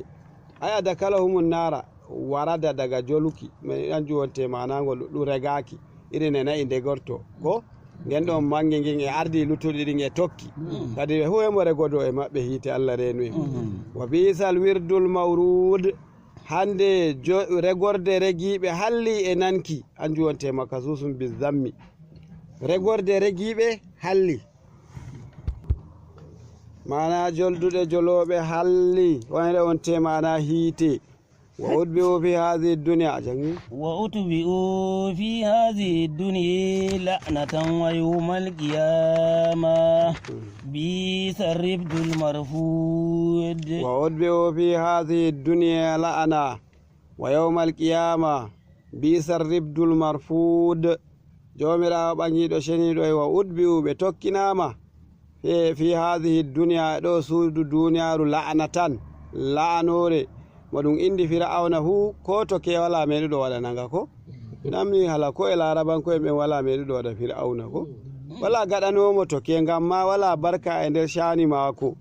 aya dakalahumun nara warada daga joluki anju wonte managol ɗum regaki irin e nayi ndegorto ko gen ɗon mangue ngin e ardi luttuɗi ɗin e tokki kadi huwemo regodo e maɓɓe hiite Allah renu en wa bisal wirdul mawrud hande regorde regiɓe halli e nanki anju wonte makasusum bizammi regorde regiɓe halli mana jolduɗe joloɓe halli wayre wonte mana hiite وأتبعوا في هذه الدنيا وأتبعوا في هذه الدنيا لعنة ويوم القيامة بئس الرفد المرفود وأتبعوا في هذه الدنيا لعنة ويوم القيامة بئس الرفد المرفود جومرا بانيدو شنيدو وأتبعوا بتوكيناما في هذه الدنيا دو سود الدنيا لعنة لعنوري maɗum indi fir'auna hu ko to ke wala meɗuɗo waɗa naga ko namni hala ko e larabanko en ɓe wala meɗuɗo waɗa fir'auna ko wala gaɗanomo to ke ngam ma wala barka e nder shani mako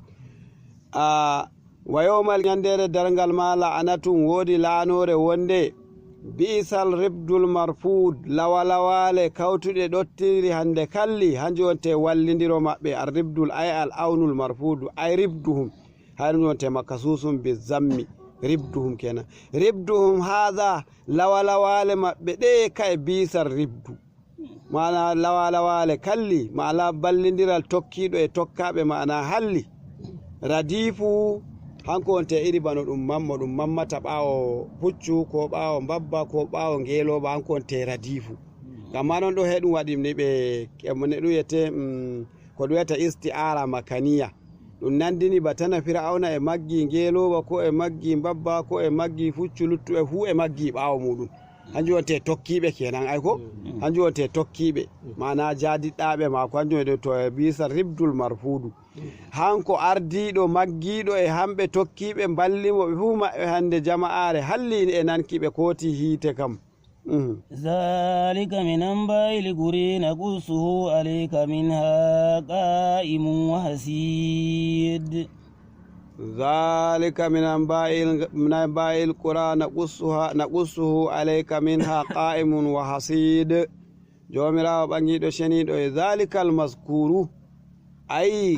wa yawmal nyandere dargal ma la'anatum wodi la'anore wonde bisal ribdul marfud lawalawale kawtuɗe ɗottiri hande kalli hanjum wonte wallidiro maɓɓe ar ribdul ay al awnul marfudu ay ribduhum hanjum wonte makasusum bizammi ribduhum kenan ribduhum hadha lawalawale maɓɓe ɗe ka e bisar ribdu mana lawalawale kalli mala ballidiral tokkiɗo e tokkaɓe mana halli radifu hanko wonte iri bano ɗum mammata ɓawo puccu ko ɓawo babba ko ɓawo ngeloba hanko wonte radifu ngam ma non ɗo he ɗum waɗi ni ɓe ne ɗum yete ko ɗum wiyata isti'ara makaniya ɗum nandini ba tana fir'auna e maggi ngeloba ko e maggi babba ko e maggi fuccu luttu e fu e maggi ɓawo muɗum hanjum wonte tokkiɓe kenan ay ko hanjum wonte tokkiɓe mana jadiɗɗaɓe mako hanjum wonte to e bisa ribdul marfudu hanko ardiɗo maggiɗo e hamɓe tokkiɓe ballimo ɓe fu maɓɓe hande jama'are halli e nankiɓe koti hiite kam ذلك من أنباء القرى نقصه عليك منها قائم وحسيد ذلك من أنباء القرى نقصه عليك منها قائم وحسيد جومرا بانجيدو شنيدو ذلك المذكور أي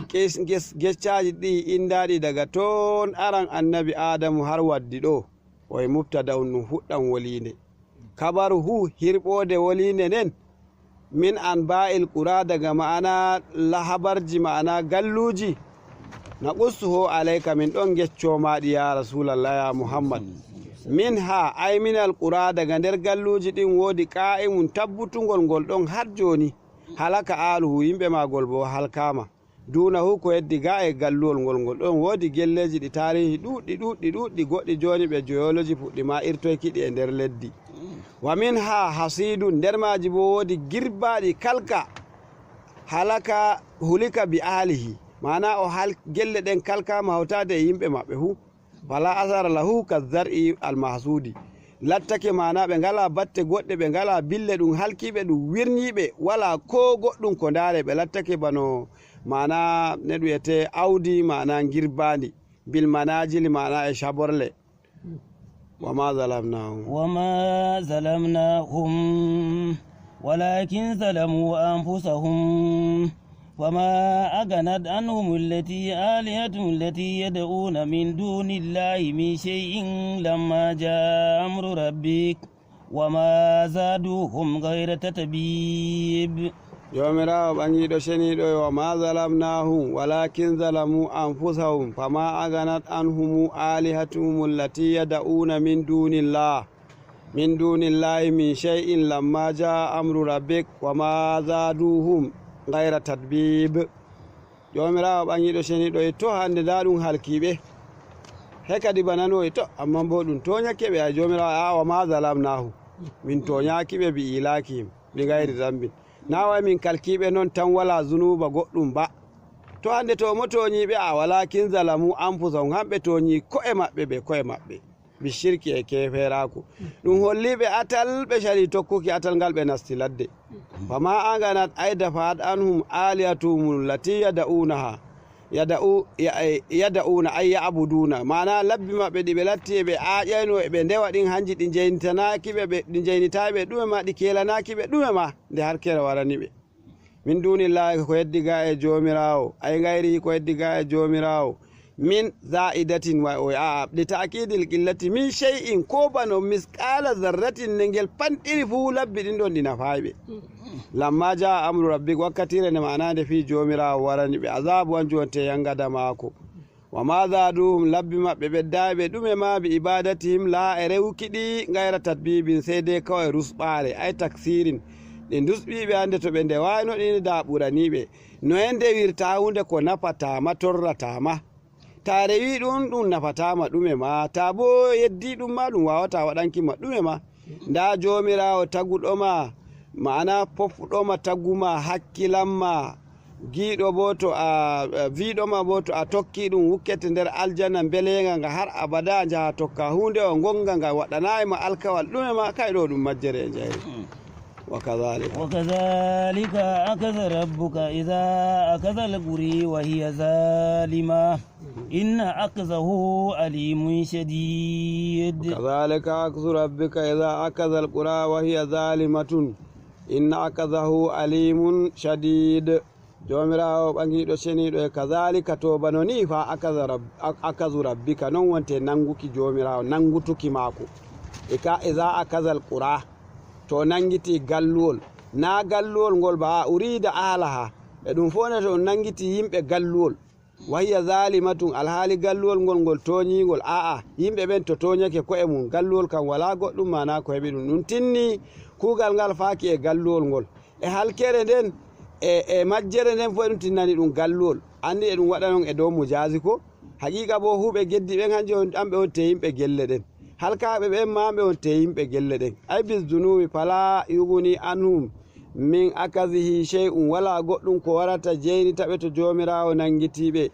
geccaji ɗi indaɗi daga ton aran annabi adamu har waddi ɗo oye mubtadaun num huɗɗan wolinde kabaru hu hirɓode wolinde nden min anba'il qura daga ma'ana lahabarji ma'ana galluji na qussuhu alayka min ɗon geccomaɗi ya rasulallah ya muhammad min ha ay min al qura daga nder galluji ɗin wodi qa'imun tabbutugol ngol ɗon har joni halaka aluhu yimɓe magol bo halkama dunahu ko heddi ga e galluwol ngol ɗon wodi gelleji ɗi tarihi ɗuɗɗi goɗɗi joni ɓe geoloji puɗɗima irtoy kiɗi e nder leddi wa min ha hasidun nder maji bo wodi girbaɗi kalka halaka hulika bi alihi mana o gelle ɗen kalkama hawtade e yimɓe maɓɓe hu wala asara lahu ka zar'i almahsudi lattake mana ɓe ngala batte goɗɗe ɓe ngala bille ɗum halkiɓe ɗum wirniɓe wala ko goɗɗum ko ndare ɓe lattake bano mana ne ɗum wiyete awdi mana girbandi bil manajili mana e shaborle wama zalamnahum walakin zalamu anfusahum وما أغنت عنهم آلهتهم التي يدعون من دون الله من شيء لما جاء أمر ربك وما زادوهم غير تتبيب jomirawo ɓangiɗo sheniɗo wama zalamnahum walakin zalamu anfusahum fama aganat anhum alihatuhum allati yad'una min dunillahi min shay'in lamma jaa amru rabbik wama zaduhum gayra tadbib jomirawo ɓangiɗo sheniɗo e to hande nda ɗum halkiɓe he kadi banano e to amma bo ɗum toñakeɓe a jomirawo a wama zalamnahum min toñakiɓe bi ilakihim bi gayri zambin nawa min kalkiɓe noon tan wala zunuba goɗɗum ba to hande to mo toñiɓe a walakin zalamu anfusahum hamɓe toñi ko'e maɓɓe ɓe ko'e maɓɓe bishirki e keferaku ɗum holliɓe atal ɓe shari tokkuki atal ngal ɓe nasti ladde fama aganat ayda fa'at anhum aliyatuhum lati yada'una ay ya'buduna mana labbi maɓɓe ɗi ɓe latti e ɓe aƴayno e ɓe ndewa ɗin hanji ɗi jeyntanakiɓe ɗi jeynitaɓe ɗume ma ɗi kelanakiɓe ɗume ma nde har kere waraniɓe min dunillahi ko heddi ga e jomirawo ay gayri ko heddi ga e jomirawo min za'idatin wa li ta'kidil qillati min shay'in ko bano misqala zarratin ne ngel panɗiri fu labbi ɗin ɗon ɗi nafayɓe lamma jaa amru rabbik wakkatire nde ma'anade fi jomirawo warani ɓe azabu an jonte yangada maako wa ma zaduhum labbi maɓɓe ɓeddayi ɓe ɗume ma bi ibadatihim la e rewkiɗi gayra tadbibin sey de kawai rusɓare ay taksirin ɗi dusɓiɓe hande to ɓe ndewayno ɗini da ɓuraniɓe no en ndewirta hunde ko nafatama torratama ta rewi ɗum nafatama ɗume ma ta bo yeddi ɗum ma ɗum wawata waɗankima ɗume ma nda jomirawo taguɗoma ma'ana pofɗoma taguma hakkilanma giɗo bo to a viɗoma bo to a tokki ɗum wukkete nder aljanna belenga nga har abada jaha tokka hunde o gonga nga waɗanayima alkawal ɗume ma kay ɗo ɗum majjere e jeyri وكذلك أخذ ربك إذا أخذ القرى وهي ظالمة إن أخذه أليم شديد وكذلك أخذ ربك إذا أخذ القرى وهي ظالمة إن أخذه أليم شديد jomirawo ɓangiɗo sheniɗo e kazalika to bano ni fa akazu rabbika non wonte nanguki jomirawo nangutuki mako e ka iza akazal qura to nangiti galluwol na galluwol ngol ba urida alaha e ɗum fone to nangiti yimɓe galluwol wahiya zalimatun alhaali galluwol ngol toñigol a'a yimɓe ɓen to toñake ko'e mum galluwol kam wala goɗɗum mana ko heɓi ɗum tinni kugal ngal faaki e galluwol ngol e halkere nden e majjere nden fo e ɗum tinnani ɗum galluwol andi e ɗum waɗa non e dow mujazi ko haqiqa bo huɓe geddi ɓen hanji amɓe on te yimɓe gelle ɗen halkaɓe ɓen maɓe on te yimɓe gelle ɗen ay bis dunubi fala yuguni anhum min akazihi shay'un wala goɗɗum ko warata jeynitaɓe to jomirawo nangitiɓe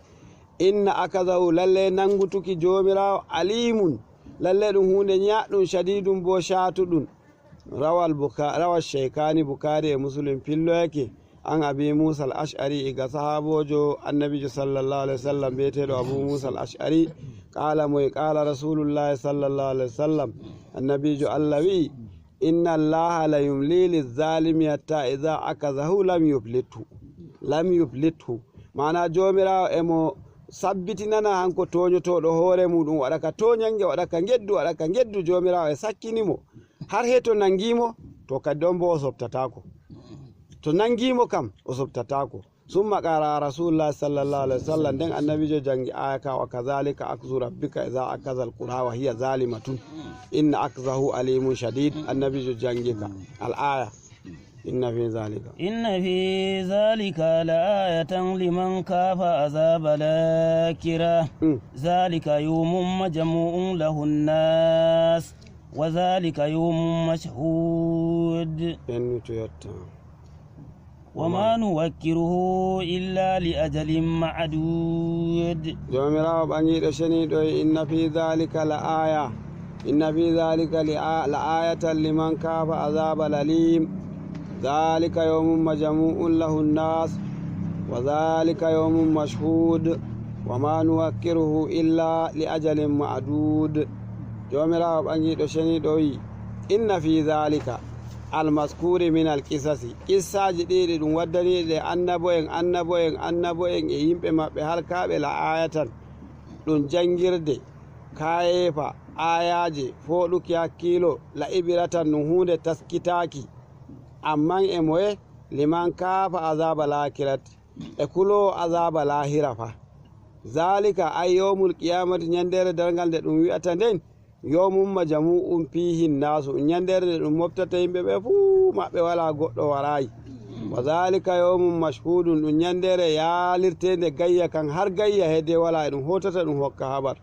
inna akazahu lalle nangutuki jomirawo alimun lalle ɗum hunde ñaɗɗum shadidum bo shatuɗum rawal shaykani bukari e muslim fillo yake an abi musa al-ash'ari ga sahabojo annabijo sallallahu alaihi wasallam beteɗo abu musa al-ash'ari qala moy qala rasulullahi sallallahu alaihi wasallam annabijo allah wi inna allaha la yumli lizzalimi hatta idha akazahu lam yuflithu mana jomirawo emo sabbitinana hanko toñotoɗo hoore muɗum waɗa ka toñange waɗa ka geddu jomirawo e sakkinimo har he to nangimo to kadi ɗon bo o sobtatako to nangimo kam o sobtatako summa qara rasulullah sallallahu alaihi wasallam nden annabijo jangi aya ka wa kadhalika akzu rabbika idha akaza alqura wa hiya zalimatun inna akzahu alimun shadid annabijo jangi ka al aya inna fi zalika la'ayatan liman kafa azaba lakira zalika yawmun majmu'un lahun nas wa zalika yawmun mashhud وما نوكره إلا لأجل معدود جميرا بانجي دشني إن في ذلك لآية لمن كاف عذاب الأليم ذلك يوم مجموع له الناس وذلك يوم مشهود وما نوكره إلا لأجل معدود جميرا بانجي دشني إن في ذلك almaskuri min alqisasi qissaji ɗiɗi ɗum waddaniɗe annabo'en e yimɓe maɓɓe halkaɓe la ayatan ɗum jangirde kayefa ayaje foɗuki hakkilo la ibiratan ɗum hunde taskitaki amman e moye liman kafa azaba lakirati e kulo azaba lahira fa zalika ay yawmul qiyamati ñandere dargal nde ɗum wi'ata nden yawmum majmu'un fihi nasu ñanderde ɗum moftata yimɓe ɓe fuu maɓɓe wala goɗɗo warayi wa zalika yawmum mashhudun ɗum ñandere yaalirtede gayya kan har gayya hede wala e ɗum hotata ɗum hokka habar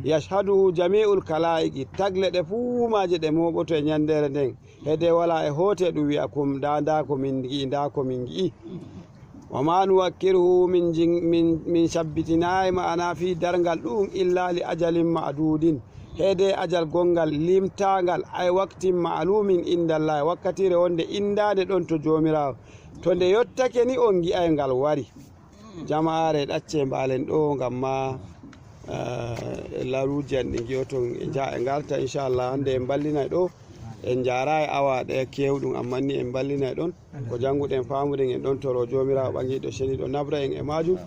yashhaduhu jami'ul kalaiqi tagle ɗe fuu maje ɗe moɓoto e ñandere nden hede wala e hote ɗum wi'a kum da ko min gi'i wa ma nuwakkiruhu min shabbitinayi ma'ana fi dargal ɗum illa li ajalin ma'dudin hede ajal gongal limtangal ay waktin ma'lumin indallahi wakkatire wonde indade ɗon to jomirawo to nde yottake ni on gi'ay ngal wari jama'are ɗacce mbalen ɗo ngam ma laruji an ɗi giyoton e garta inchallah hande en ballinay ɗo en jaray awa ɗe kewɗum amma ni en ballinay ɗon ko janguɗen famuɗen en ɗon toro jomirawo ɓangiɗo ceniɗo nabra en e majum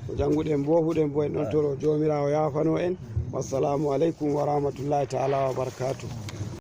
ko janguɗen bo huɗen bo en ɗon toro jomirawo yafano en wassalamu aleykum wa rahmatullahi ta'ala wa barakatuh.